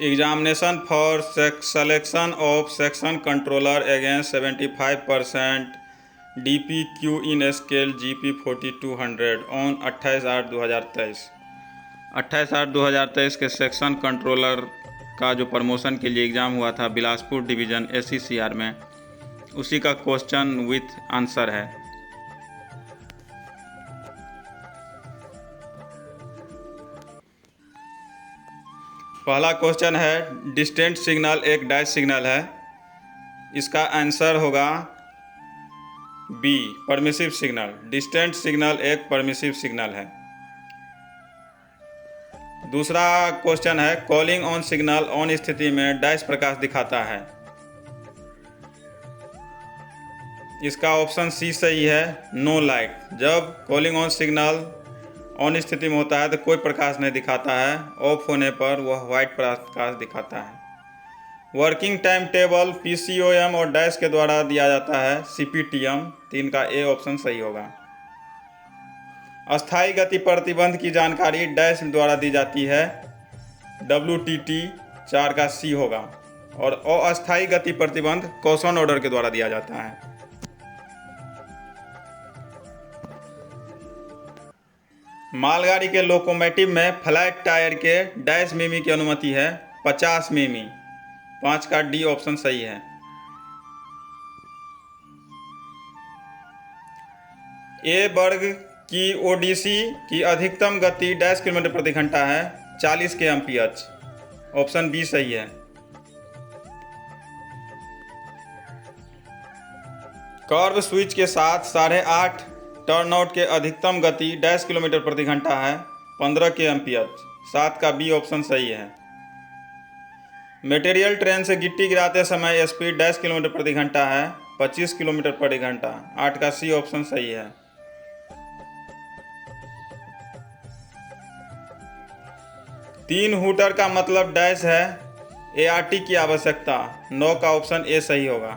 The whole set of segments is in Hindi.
Examination for selection of section controller against 75% DPQ in scale GP 4200 on 28/8/2023। 28/8/2023 के सेक्शन कंट्रोलर का जो प्रमोशन के लिए एग्ज़ाम हुआ था बिलासपुर डिवीज़न SCCR में, उसी का क्वेश्चन विथ आंसर है। पहला क्वेश्चन है डिस्टेंट सिग्नल एक डैश सिग्नल है, इसका आंसर होगा B permissive signal. Distant signal एक परमिसिव सिग्नल है। दूसरा क्वेश्चन है कॉलिंग ऑन सिग्नल ऑन स्थिति में डैश प्रकाश दिखाता है, इसका ऑप्शन सी सही है, नो लाइट। जब कॉलिंग ऑन सिग्नल ऑन स्थिति में होता है तो कोई प्रकाश नहीं दिखाता है, ऑफ होने पर वह वाइट प्रकाश दिखाता है। वर्किंग टाइम टेबल PCOM और डैश के द्वारा दिया जाता है CPTM, 3 का ए ऑप्शन सही होगा। अस्थायी गति प्रतिबंध की जानकारी डैश द्वारा दी जाती है WTT, 4 का सी होगा। और अस्थायी गति प्रतिबंध कॉशन ऑर्डर के द्वारा दिया जाता है। मालगाड़ी के लोकोमोटिव में फ्लैट टायर के डैश मिमी की अनुमति है 50 मिमी, 5 का डी ऑप्शन सही है। ए वर्ग की ODC की अधिकतम गति डैश किलोमीटर प्रति घंटा है 40 kmph, ऑप्शन बी सही है। कर्व स्विच के साथ 8.5 टर्नआउट के अधिकतम गति डैश किलोमीटर प्रति घंटा है 15 kmph, 7 का बी ऑप्शन सही है। मटेरियल ट्रेन से गिट्टी गिराते समय स्पीड डैश किलोमीटर प्रति घंटा है 25 किलोमीटर प्रति घंटा, 8 का सी ऑप्शन सही है। तीन हुटर का मतलब डैश है ART की आवश्यकता, 9 का ऑप्शन ए सही होगा।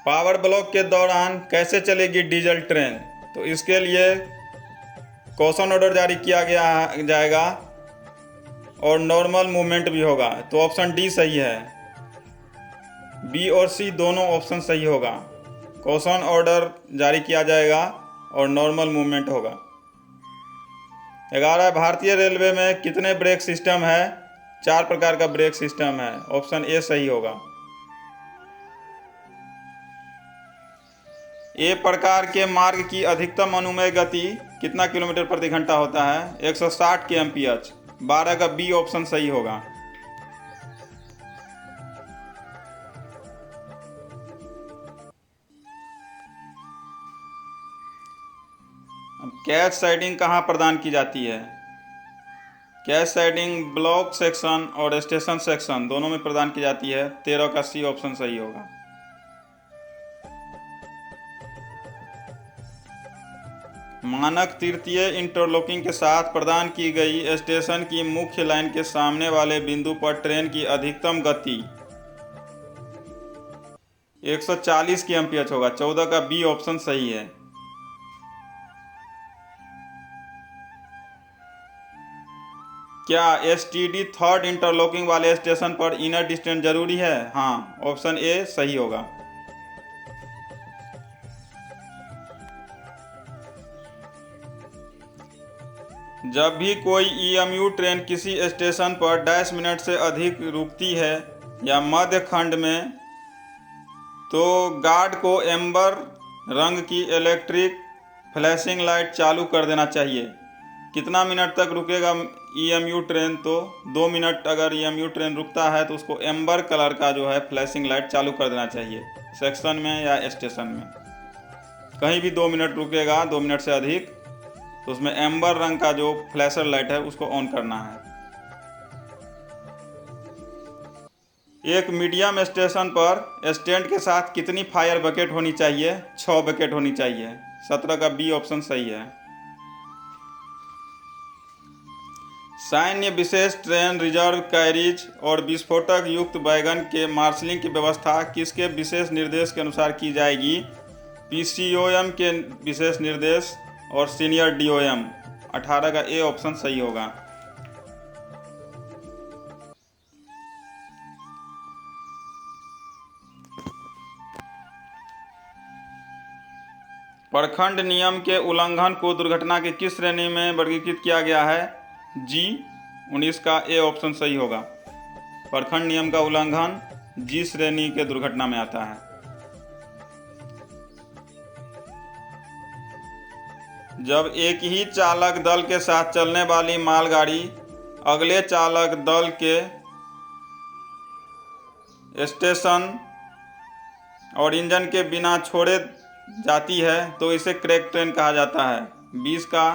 पावर ब्लॉक के दौरान कैसे चलेगी डीजल ट्रेन, तो इसके लिए कॉशन ऑर्डर जारी किया जाएगा और नॉर्मल मूवमेंट भी होगा, तो ऑप्शन डी सही है। बी और सी दोनों ऑप्शन सही होगा। कॉशन ऑर्डर जारी किया जाएगा और नॉर्मल मूवमेंट होगा। 11 भारतीय रेलवे में कितने ब्रेक सिस्टम है, 4 प्रकार का ब्रेक सिस्टम है, ऑप्शन ए सही होगा। ए प्रकार के मार्ग की अधिकतम अनुमेय गति कितना किलोमीटर प्रति घंटा होता है, 160 kmph, 12 का बी ऑप्शन सही होगा। अब कैच साइडिंग कहाँ प्रदान की जाती है? कैच साइडिंग ब्लॉक सेक्शन और स्टेशन सेक्शन दोनों में प्रदान की जाती है, 13 का सी ऑप्शन सही होगा। मानक तृतीय इंटरलॉकिंग के साथ प्रदान की गई स्टेशन की मुख्य लाइन के सामने वाले बिंदु पर ट्रेन की अधिकतम गति 140 kmph होगा, 14 का बी ऑप्शन सही है। क्या STD थर्ड इंटरलॉकिंग वाले स्टेशन पर इनर डिस्टेंस जरूरी है? हाँ, ऑप्शन ए सही होगा। जब भी कोई EMU ट्रेन किसी स्टेशन पर डैश मिनट से अधिक रुकती है या मध्य खंड में, तो गार्ड को एम्बर रंग की इलेक्ट्रिक फ्लैशिंग लाइट चालू कर देना चाहिए। कितना मिनट तक रुकेगा EMU ट्रेन? तो 2 मिनट अगर EMU ट्रेन रुकता है तो उसको एम्बर कलर का जो है फ्लैशिंग लाइट चालू कर देना चाहिए, सेक्शन में या स्टेशन में। कहीं भी 2 मिनट रुकेगा, 2 मिनट से अधिक, तो उसमें एम्बर रंग का जो फ्लैशर लाइट है उसको ऑन करना है। एक मीडियम स्टेशन पर स्टैंड के साथ कितनी फायर बकेट होनी चाहिए? 6 बकेट होनी चाहिए, 17 का बी ऑप्शन सही है। सैन्य विशेष ट्रेन, रिजर्व कैरिज और विस्फोटक युक्त वैगन के मार्शलिंग की व्यवस्था किसके विशेष निर्देश के अनुसार की जाएगी? पीसीओएम के विशेष निर्देश और सीनियर डीओएम। 18 का ए ऑप्शन सही होगा। प्रखंड नियम के उल्लंघन को दुर्घटना की किस श्रेणी में वर्गीकृत किया गया है? जी। 19 का ए ऑप्शन सही होगा। प्रखंड नियम का उल्लंघन जी श्रेणी के दुर्घटना में आता है। जब एक ही चालक दल के साथ चलने वाली मालगाड़ी अगले चालक दल के स्टेशन और इंजन के बिना छोड़े जाती है तो इसे क्रैक ट्रेन कहा जाता है। 20 का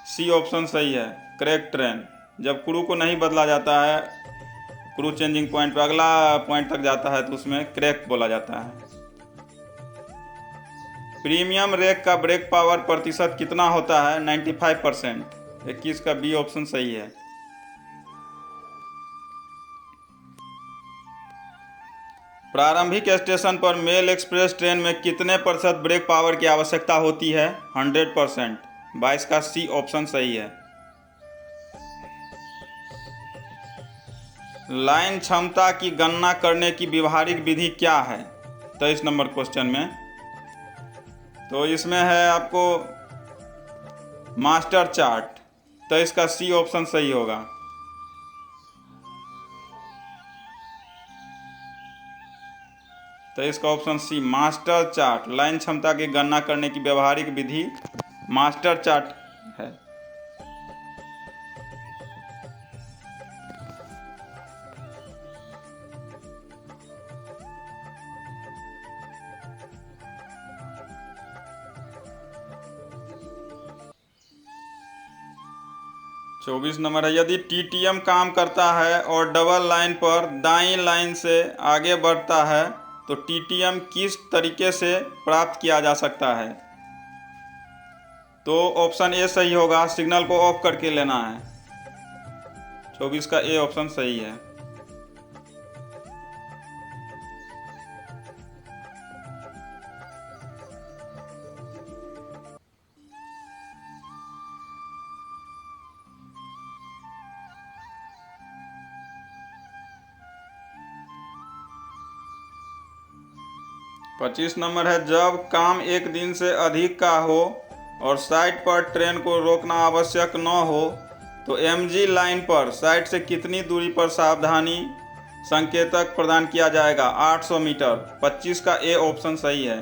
सी ऑप्शन सही है, क्रैक ट्रेन। जब क्रू को नहीं बदला जाता है, क्रू चेंजिंग पॉइंट पर अगला पॉइंट तक जाता है तो उसमें क्रैक बोला जाता है। प्रीमियम रेक का ब्रेक पावर प्रतिशत कितना होता है? 95%। 21 का बी ऑप्शन सही है। प्रारंभिक स्टेशन पर मेल एक्सप्रेस ट्रेन में कितने प्रतिशत ब्रेक पावर की आवश्यकता होती है? 100%। 22 का सी ऑप्शन सही है। लाइन क्षमता की गणना करने की व्यवहारिक विधि क्या है? 23 नंबर क्वेश्चन में तो इसमें है आपको मास्टर चार्ट। 23 का सी ऑप्शन सही होगा। तो इसका option C master chart, line क्षमता की गणना करने की व्यवहारिक विधि मास्टर चार्ट है। चौबीस नंबर है, यदि टीटीएम काम करता है और डबल लाइन पर दाईं लाइन से आगे बढ़ता है तो टीटीएम किस तरीके से प्राप्त किया जा सकता है? तो ऑप्शन ए सही होगा, सिग्नल को ऑफ करके लेना है। 24 का ए ऑप्शन सही है। पच्चीस नंबर है, जब काम एक दिन से अधिक का हो और साइट पर ट्रेन को रोकना आवश्यक न हो तो एमजी लाइन पर साइट से कितनी दूरी पर सावधानी संकेतक प्रदान किया जाएगा? 800 मीटर। 25 का ए ऑप्शन सही है।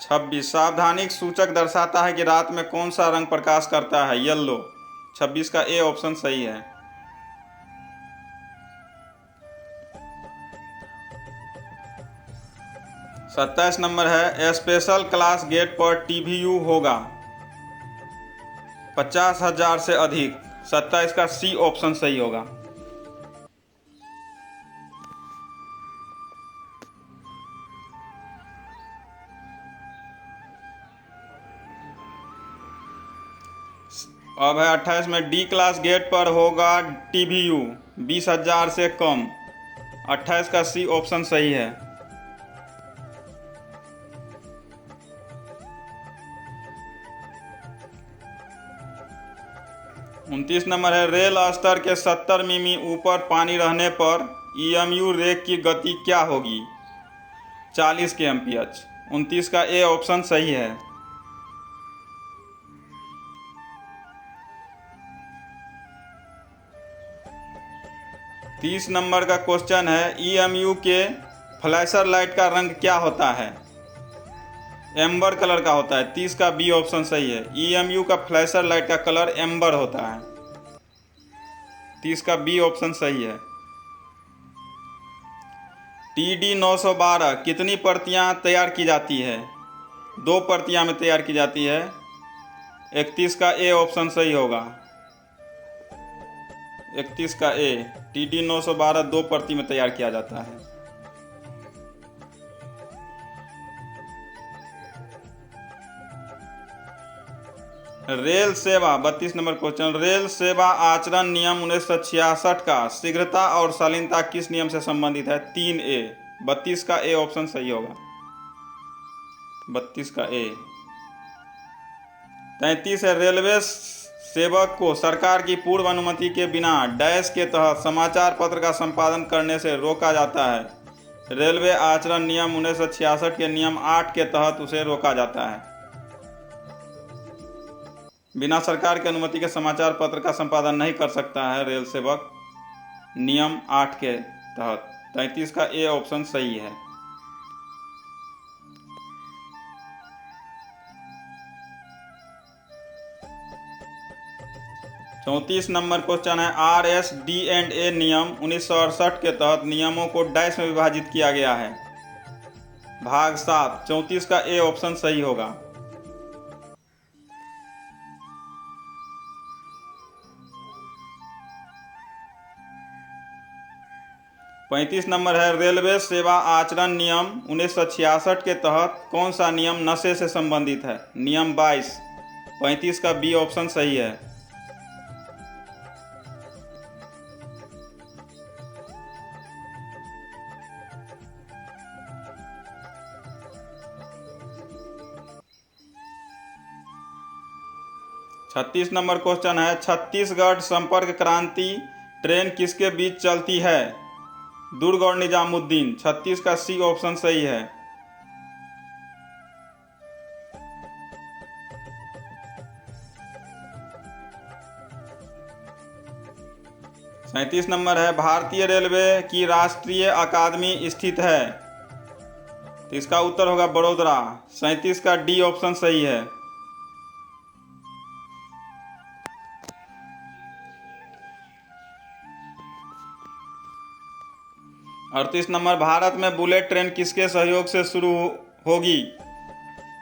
छब्बीस, सावधानी सूचक दर्शाता है कि रात में कौन सा रंग प्रकाश करता है? येलो। 26 का ए ऑप्शन सही है। सत्ताईस नंबर है, स्पेशल क्लास गेट पर टीवीयू होगा 50,000 से अधिक। 27 का सी ऑप्शन सही होगा। अब है 28 में, डी क्लास गेट पर होगा टीवीयू 20,000 से कम। 28 का सी ऑप्शन सही है। 29 नंबर है, रेल स्तर के 70 मिमी ऊपर पानी रहने पर ईएमयू रेक की गति क्या होगी? 40 kmph। 29 का ए ऑप्शन सही है। तीस नंबर का क्वेश्चन है, ईएमयू के फ्लैशर लाइट का रंग क्या होता है? एम्बर कलर का होता है। 30 का बी ऑप्शन सही है। ईएमयू का फ्लैशर लाइट का कलर एम्बर होता है। 30 का बी ऑप्शन सही है। TD 912 कितनी प्रतियां तैयार की जाती है? 2 प्रतियां में तैयार की जाती है। 31 का ए ऑप्शन सही होगा। 31 का ए, TD 912 2 प्रति में तैयार किया जाता है। रेल सेवा 32 नंबर क्वेश्चन, रेल सेवा आचरण नियम 1966 का शीघ्रता और शालीनता किस नियम से संबंधित है? 3A। 32 का ए ऑप्शन सही होगा, 32 का ए। 33 है, रेलवे सेवक को सरकार की पूर्व अनुमति के बिना डैश के तहत समाचार पत्र का संपादन करने से रोका जाता है। रेलवे आचरण नियम 1966 के नियम 8 के तहत उसे रोका जाता है। बिना सरकार की अनुमति के समाचार पत्र का संपादन नहीं कर सकता है रेल सेवक, नियम 8 के तहत। 33 का ए ऑप्शन सही है। चौंतीस नंबर क्वेश्चन है, RSD&A नियम 1968 के तहत नियमों को डैश में विभाजित किया गया है। भाग 7। 34 का ए ऑप्शन सही होगा। पैंतीस नंबर है, रेलवे सेवा आचरण नियम 1966 के तहत कौन सा नियम नशे से संबंधित है? नियम 22। 35 का बी ऑप्शन सही है। छत्तीस नंबर क्वेश्चन है, छत्तीसगढ़ संपर्क क्रांति ट्रेन किसके बीच चलती है? दुर्ग और निजामुद्दीन। 36 का सी ऑप्शन सही है। सैंतीस नंबर है, भारतीय रेलवे की राष्ट्रीय अकादमी स्थित है? तो इसका उत्तर होगा बड़ोदरा। 37 का डी ऑप्शन सही है। 38 नंबर, भारत में बुलेट ट्रेन किसके सहयोग से शुरू होगी?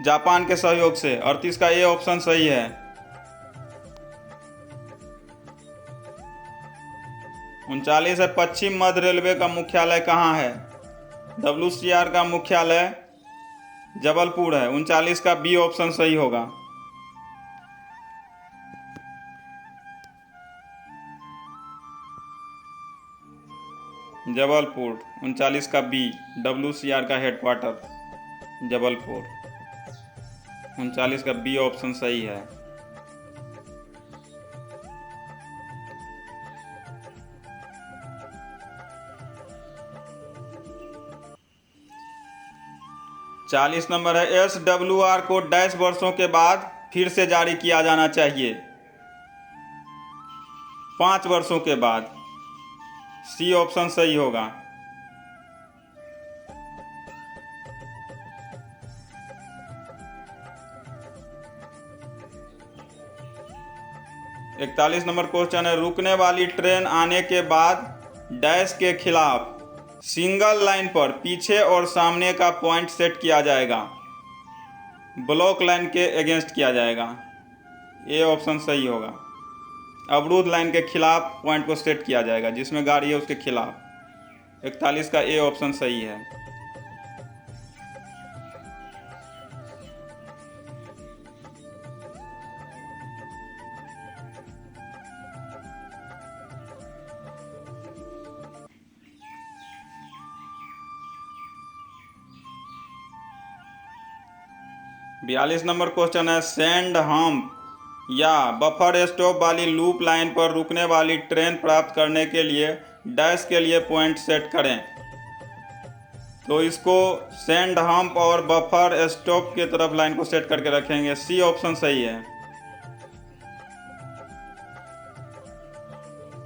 जापान के सहयोग से। 38 का ए ऑप्शन सही है। 39 है, पश्चिम मध्य रेलवे का मुख्यालय कहाँ है? WCR का मुख्यालय जबलपुर है। 39 का बी ऑप्शन सही होगा। जबलपुर। 39 का बी, WCR का हेडक्वार्टर जबलपुर। 39 का बी ऑप्शन सही है। चालीस नंबर है, SWR को डैश वर्षों के बाद फिर से जारी किया जाना चाहिए? 5 वर्षों के बाद। सी ऑप्शन सही होगा। इकतालीस नंबर क्वेश्चन है, रुकने वाली ट्रेन आने के बाद डैश के खिलाफ सिंगल लाइन पर पीछे और सामने का पॉइंट सेट किया जाएगा? ब्लॉक लाइन के अगेंस्ट किया जाएगा। ए ऑप्शन सही होगा। अवरुद्ध लाइन के खिलाफ पॉइंट को सेट किया जाएगा, जिसमें गाड़ी है उसके खिलाफ। 41 का ए ऑप्शन सही है। बयालीस नंबर क्वेश्चन है, सैंड हम्प या बफर स्टॉप वाली लूप लाइन पर रुकने वाली ट्रेन प्राप्त करने के लिए डैश के लिए पॉइंट सेट करें? तो इसको सैंड हम्प और बफर स्टॉप के तरफ लाइन को सेट करके रखेंगे। सी ऑप्शन सही है।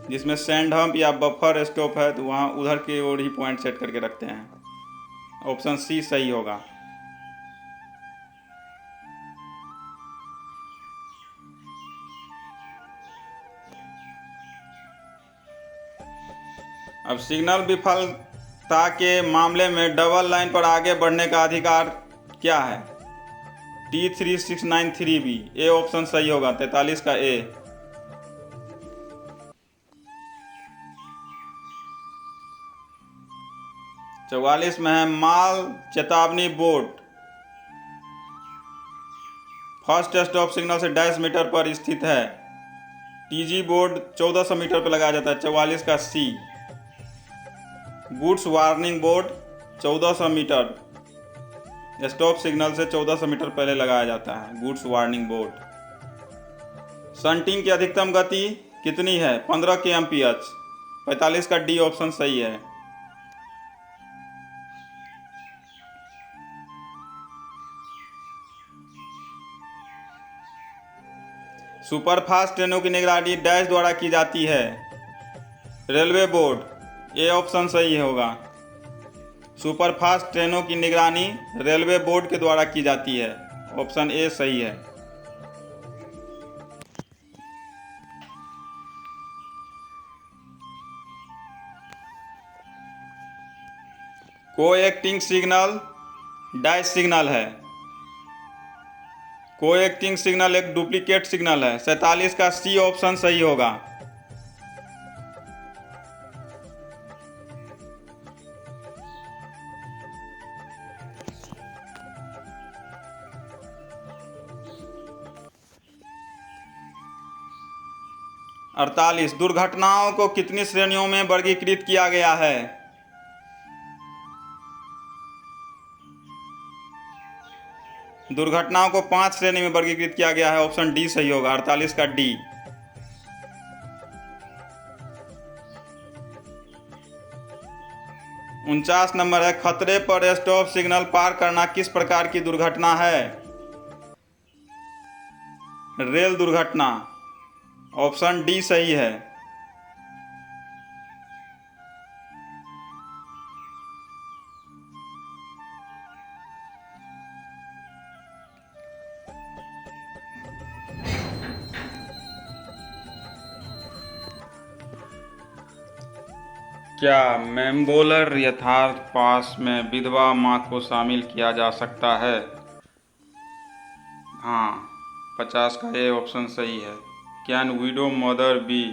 जिसमें सैंड हम्प या बफर स्टॉप है तो वहाँ उधर की ओर ही पॉइंट सेट करके रखते हैं। ऑप्शन सी सही होगा। अब सिग्नल विफलता के मामले में डबल लाइन पर आगे बढ़ने का अधिकार क्या है? T3693B। ए ऑप्शन सही होगा। 43 का ए। चौवालीस में है, माल चेतावनी बोर्ड फर्स्ट स्टॉप सिग्नल से डैश मीटर पर स्थित है। टीजी बोर्ड 1400 मीटर पर लगाया जाता है, 44 का सी। Goods warning board 1400 metre, stop signal से 1400 मीटर पहले लगाया जाता है गुड्स वार्निंग बोर्ड। शंटिंग की अधिकतम गति कितनी है? 15 kmph, 45 का डी ऑप्शन सही है। सुपरफास्ट ट्रेनों की निगरानी डैश द्वारा की जाती है। रेलवे बोर्ड, ए ऑप्शन सही होगा। सुपरफास्ट ट्रेनों की निगरानी रेलवे बोर्ड के द्वारा की जाती है, ऑप्शन ए सही है। कोएक्टिंग सिग्नल डैश सिग्नल है। कोएक्टिंग सिग्नल एक डुप्लीकेट सिग्नल है, 47 का सी ऑप्शन सही होगा। अड़तालीस, दुर्घटनाओं को कितनी श्रेणियों में वर्गीकृत किया गया है? दुर्घटनाओं को 5 श्रेणी में वर्गीकृत किया गया है, ऑप्शन डी सही होगा, 48 का डी। उनचास नंबर है, खतरे पर स्टॉप सिग्नल पार करना किस प्रकार की दुर्घटना है? रेल दुर्घटना, ऑप्शन डी सही है। क्या मैम्बोलर यथार्थ पास में विधवा माँ को शामिल किया जा सकता है? हाँ, 50 का ए ऑप्शन सही है। Can widow mother be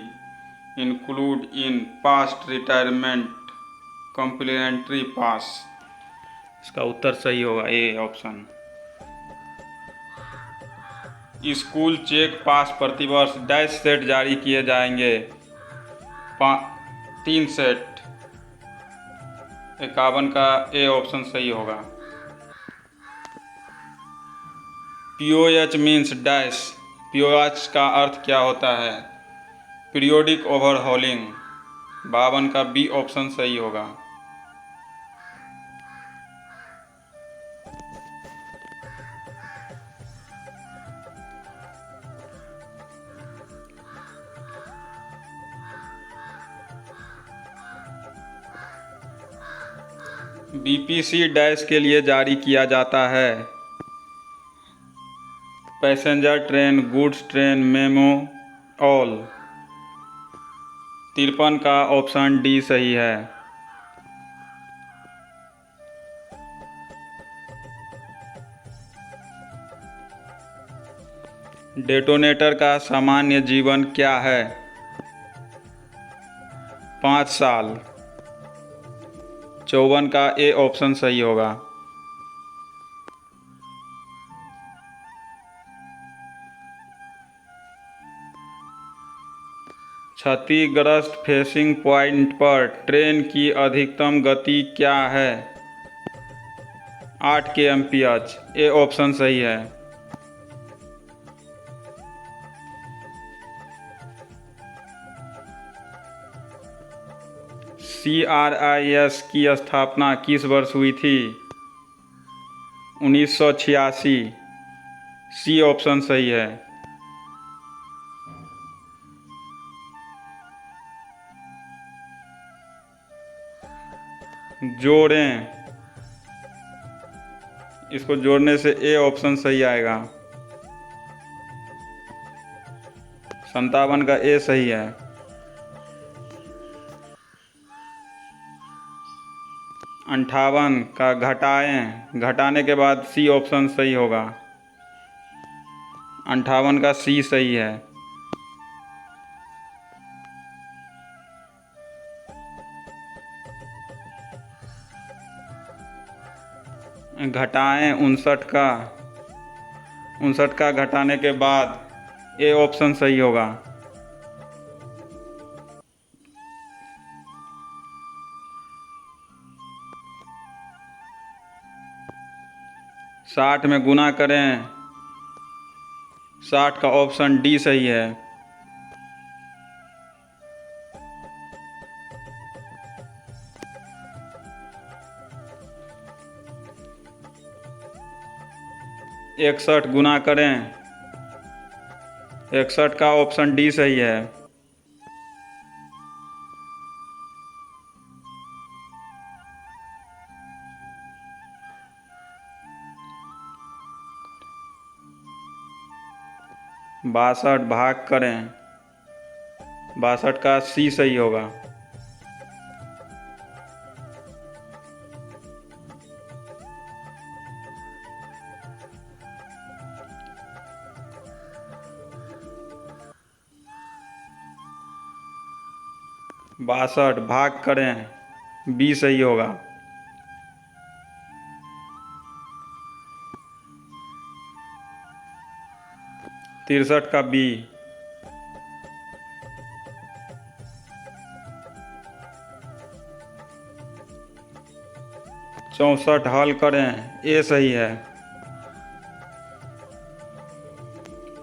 include in past retirement complimentary pass? इसका उत्तर सही होगा, A option. School check pass प्रतिवर्ष डैश सेट जारी किए जाएंगे, 3 सेट, 51 का ए ऑप्शन सही होगा। POH मीन्स डैश, POH का अर्थ क्या होता है? पीरियोडिक ओवरहॉलिंग, 52 का बी ऑप्शन सही होगा। BPC डैश के लिए जारी किया जाता है? Passenger train, goods train, memo, all. 53 का ऑप्शन डी सही है। डेटोनेटर का सामान्य जीवन क्या है? 5 साल, 54 का ए ऑप्शन सही होगा। क्षतिग्रस्त फेसिंग पॉइंट पर ट्रेन की अधिकतम गति क्या है? 8 kmph, ए ऑप्शन सही है। CRIS की स्थापना किस वर्ष हुई थी? 1986, सी ऑप्शन सही है। जोड़ें, इसको जोड़ने से ए ऑप्शन सही आएगा, 57 का ए सही है। 58 का घटाएं, घटाने के बाद सी ऑप्शन सही होगा, 58 का सी सही है। घटाएं 59 का, 59 का घटाने के बाद ए ऑप्शन सही होगा। साठ में गुना करें, 60 का ऑप्शन डी सही है। इकसठ गुना करें, 61 का ऑप्शन डी सही है। बासठ भाग करें, 62 का सी सही होगा। बासठ भाग करें, बी सही होगा। तिरसठ का बी। चौंसठ हल करें, ए सही है।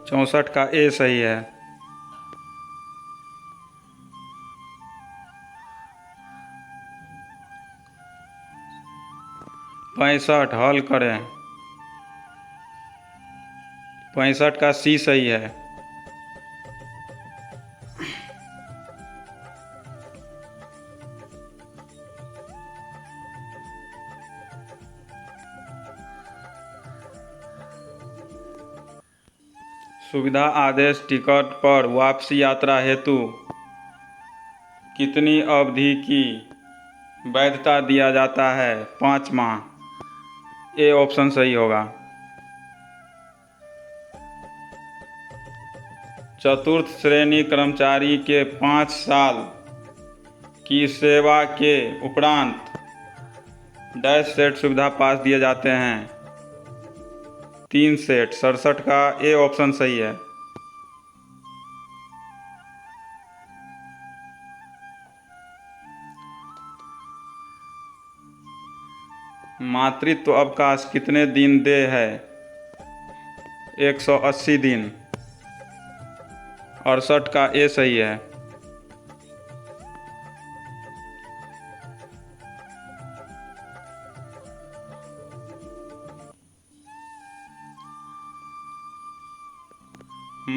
64 का ए सही है। पैंसठ हल करें, 65 का सी सही है। सुविधा आदेश टिकट पर वापसी यात्रा हेतु कितनी अवधि की वैधता दिया जाता है? 5 माह। ए ऑप्शन सही होगा। चतुर्थ श्रेणी कर्मचारी के 5 साल की सेवा के उपरांत डैश सेट सुविधा पास दिए जाते हैं। 3 सेट। 67 का ए ऑप्शन सही है। मातृत्व अवकाश कितने दिन दे है? 180 दिन। 68 का ए सही है।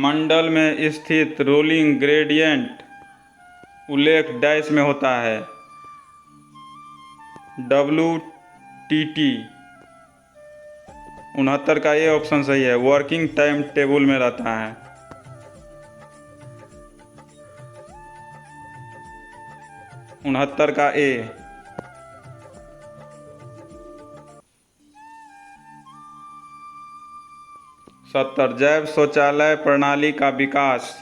मंडल में स्थित रोलिंग ग्रेडियंट उल्लेख डैश में होता है। WTT। 69 का ये ऑप्शन सही है। वर्किंग टाइम टेबल में रहता है। उनहत्तर का ए। 70 जैव शौचालय प्रणाली का विकास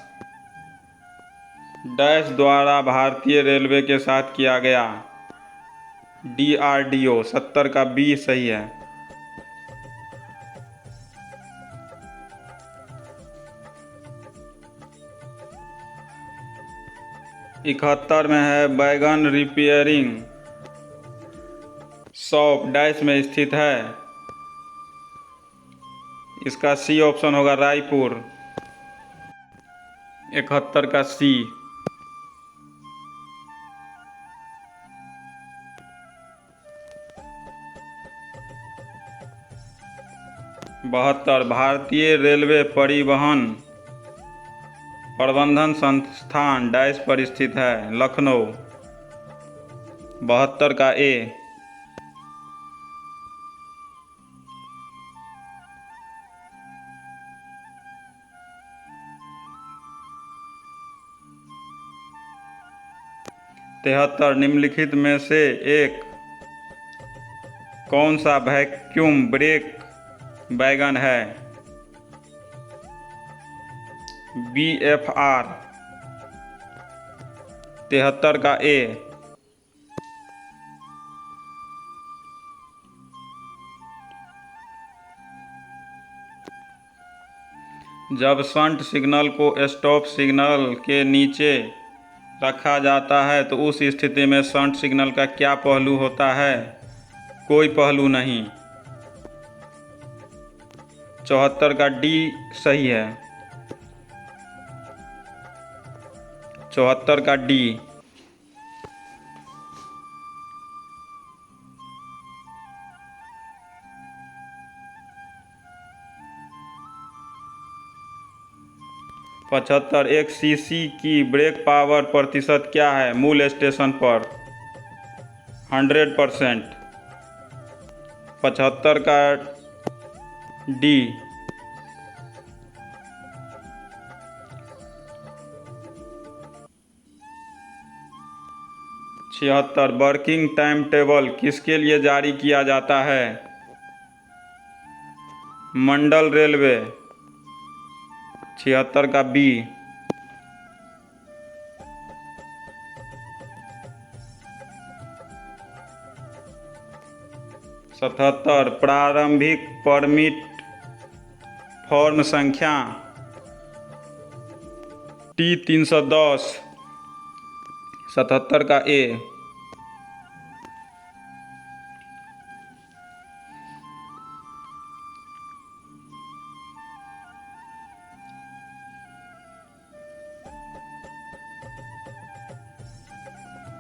डैश द्वारा भारतीय रेलवे के साथ किया गया। DRDO। 70 का बी सही है। इकहत्तर में है बैगन रिपेयरिंग शॉप डैश में स्थित है। इसका सी ऑप्शन होगा रायपुर। 71 का सी। 72 भारतीय रेलवे परिवहन प्रबंधन संस्थान डैश पर स्थित है। लखनऊ। 72 का ए। तिहत्तर निम्नलिखित में से एक कौन सा वैक्यूम ब्रेक वैगन है? BFR। 73 का ए। जब शंट सिग्नल को स्टॉप सिग्नल के नीचे रखा जाता है तो उस स्थिति में शंट सिग्नल का क्या पहलू होता है? कोई पहलू नहीं। 74 का डी सही है। 74 का डी। पचहत्तर, एक सीसी की ब्रेक पावर प्रतिशत क्या है मूल स्टेशन पर? 100%। 75 का डी। 76, वर्किंग टाइम टेबल किसके लिए जारी किया जाता है? मंडल रेलवे। 76 का बी। 77, प्रारंभिक परमिट फॉर्म संख्या T310। 77 का ए।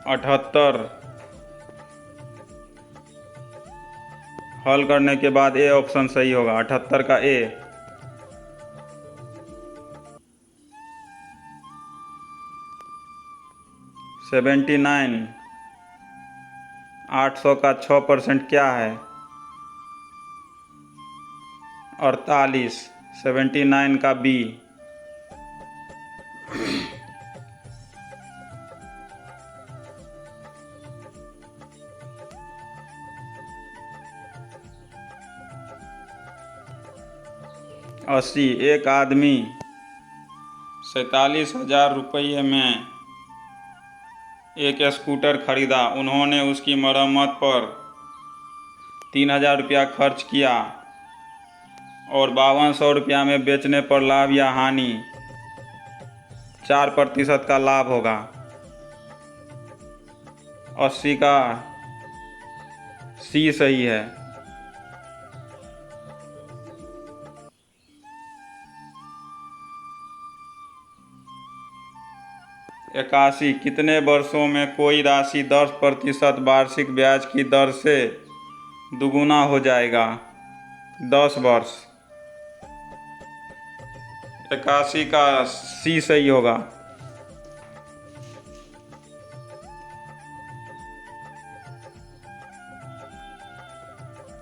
78, हल करने के बाद ए ऑप्शन सही होगा। 78 का ए। 79, 800 का 6% क्या है? 48। 79 का बी। 80, एक आदमी 47,000 रुपये में एक स्कूटर खरीदा। उन्होंने उसकी मरम्मत पर 3,000 रुपया खर्च किया और 5200 रुपया में बेचने पर लाभ या हानि 4% का लाभ होगा। 80 का सी सही है। 81, कितने वर्षों में कोई राशि 10% वार्षिक ब्याज की दर से दुगुना हो जाएगा? 10 वर्ष। 81 का सी सही होगा।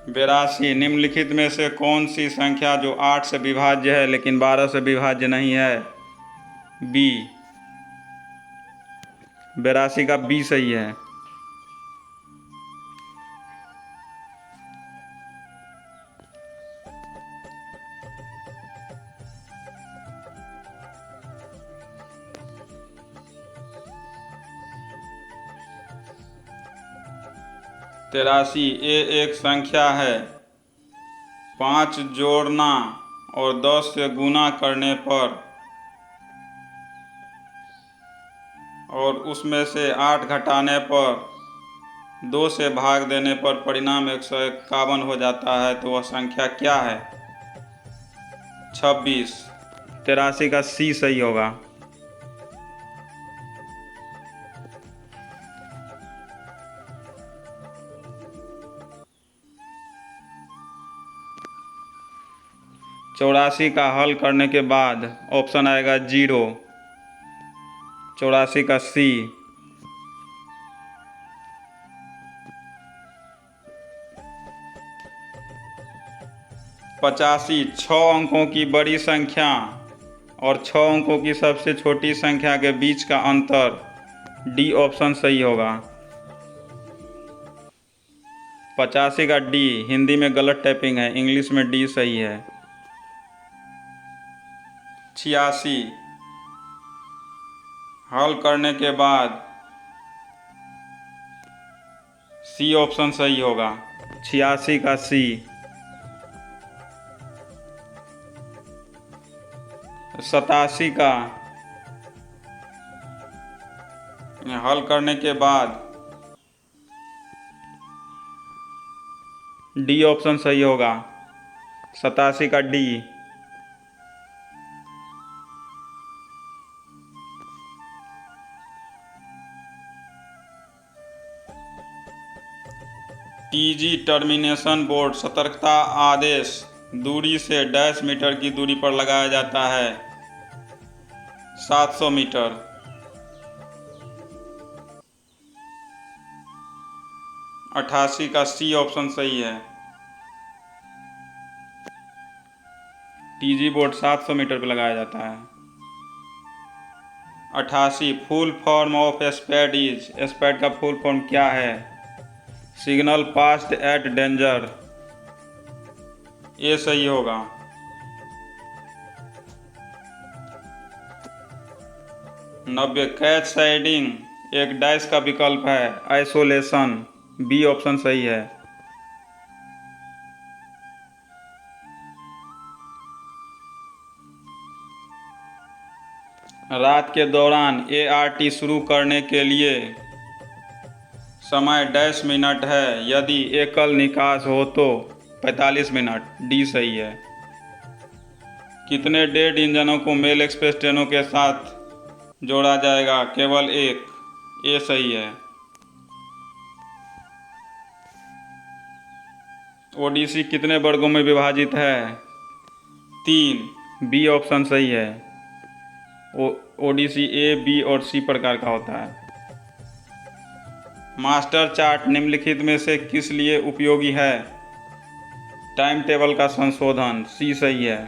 82, निम्नलिखित में से कौन सी संख्या जो 8 से विभाज्य है लेकिन 12 से विभाज्य नहीं है? बी। 82 का बी सही है। 83, ये एक संख्या है। 5 जोड़ना और 10 से गुना करने पर और उसमें से 8 घटाने पर 2 से भाग देने पर परिणाम 151 हो जाता है, तो वह संख्या क्या है? 26। 83 का सी सही होगा। 84 का हल करने के बाद ऑप्शन आएगा 0। 84 का सी। 85, 6 अंकों की बड़ी संख्या और 6 अंकों की सबसे छोटी संख्या के बीच का अंतर, डी ऑप्शन सही होगा। 85 का डी। हिंदी में गलत टाइपिंग है, इंग्लिश में डी सही है। 86, हल करने के बाद सी ऑप्शन सही होगा। 86 का सी। 87 का हल करने के बाद डी ऑप्शन सही होगा, 87 का डी। टीजी टर्मिनेशन बोर्ड सतर्कता आदेश दूरी से डैश मीटर की दूरी पर लगाया जाता है, 700 मीटर। अठासी का सी ऑप्शन सही है। टीजी बोर्ड 700 मीटर पर लगाया जाता है। 88 फुल फॉर्म ऑफ स्पैड इज, स्पैड का फुल फॉर्म क्या है? सिग्नल पास्ट एट डेंजर, ये सही होगा। 90 कैच साइडिंग एक डैश का विकल्प है, आइसोलेशन, बी ऑप्शन सही है। रात के दौरान ART शुरू करने के लिए समय डैश मिनट है, यदि एकल निकास हो तो 45 मिनट, डी सही है। कितने डेड इंजनों को मेल एक्सप्रेस ट्रेनों के साथ जोड़ा जाएगा? केवल एक, ये सही है। ओडिसी कितने वर्गों में विभाजित है? 3, बी ऑप्शन सही है। ओडिसी ए, बी और सी प्रकार का होता है। मास्टर चार्ट निम्नलिखित में से किस लिए उपयोगी है? टाइम टेबल का संशोधन, सी सही है।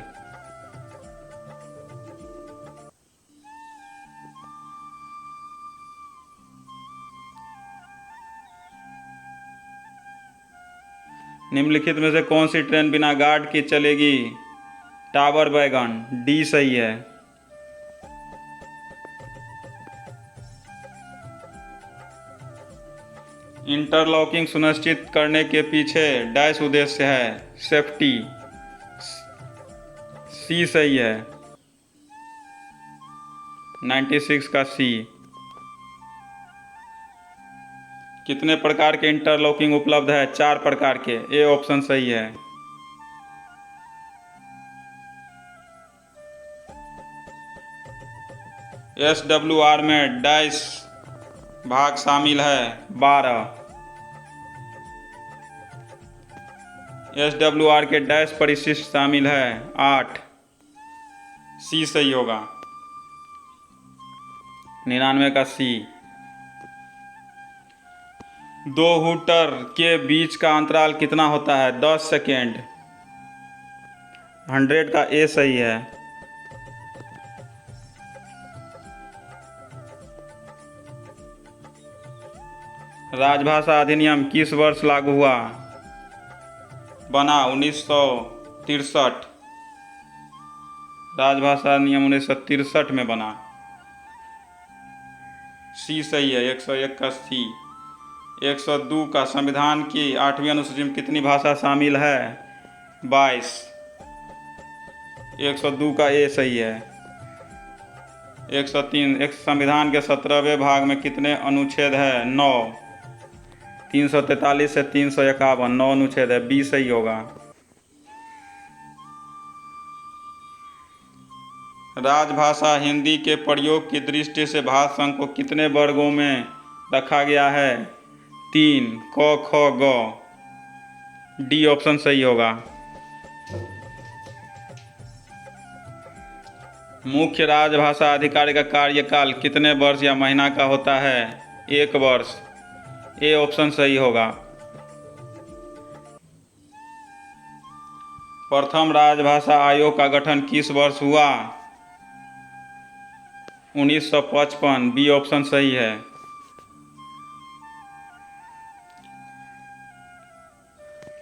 निम्नलिखित में से कौन सी ट्रेन बिना गार्ड के चलेगी? टावर वैगन, डी सही है। इंटरलॉकिंग सुनिश्चित करने के पीछे डैश उद्देश्य है, सेफ्टी, सी सही है। 96 का सी। कितने प्रकार के इंटरलॉकिंग उपलब्ध है? 4 प्रकार के, ए ऑप्शन सही है। SWR में डैश भाग शामिल है, 12। SWR के डैश परिशिष्ट शामिल है, 8, सी सही होगा। 99 का सी। 2 हुटर के बीच का अंतराल कितना होता है? 10 सेकेंड, 100 का ए सही है। राजभाषा अधिनियम किस वर्ष लागू हुआ? बना 1963। राजभाषा अधिनियम 1963 में बना, सी सही है। 101 का सी। 102 का संविधान की 8वीं अनुसूची में कितनी भाषा शामिल है? 22। 102 का ए सही है। 103 एक संविधान के 17वें भाग में कितने अनुच्छेद है? 9। 343 से 351, 9 अनुच्छेद है, बी सही होगा। राजभाषा हिंदी के प्रयोग की दृष्टि से भाषा संघ को कितने वर्गों में रखा गया है? 3, क, ख, ग, डी ऑप्शन सही होगा। मुख्य राजभाषा अधिकारी का कार्यकाल कितने वर्ष या महीना का होता है? 1 वर्ष, ए ऑप्शन सही होगा। प्रथम राजभाषा आयोग का गठन किस वर्ष हुआ? 1955, बी ऑप्शन सही है।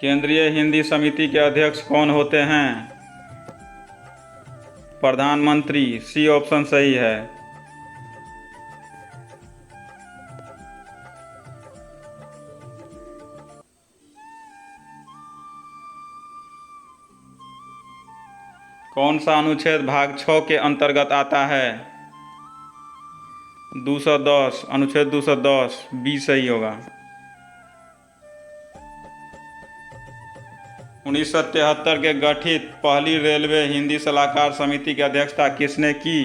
केंद्रीय हिंदी समिति के अध्यक्ष कौन होते हैं? प्रधानमंत्री, सी ऑप्शन सही है। कौन सा अनुच्छेद भाग 6 के अंतर्गत आता है? 210, अनुच्छेद 210 बी सही होगा। 1973 के गठित पहली रेलवे हिंदी सलाहकार समिति की अध्यक्षता किसने की?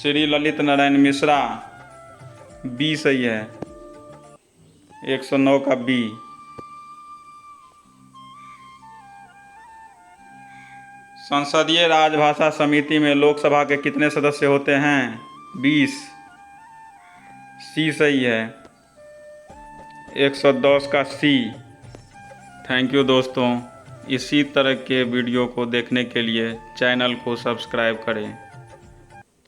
श्री ललित नारायण मिश्रा। बी सही है, 109 का बी। संसदीय राजभाषा समिति में लोकसभा के कितने सदस्य होते हैं? 20। सी सही है, 110 का सी। थैंक यू दोस्तों, इसी तरह के वीडियो को देखने के लिए चैनल को सब्सक्राइब करें।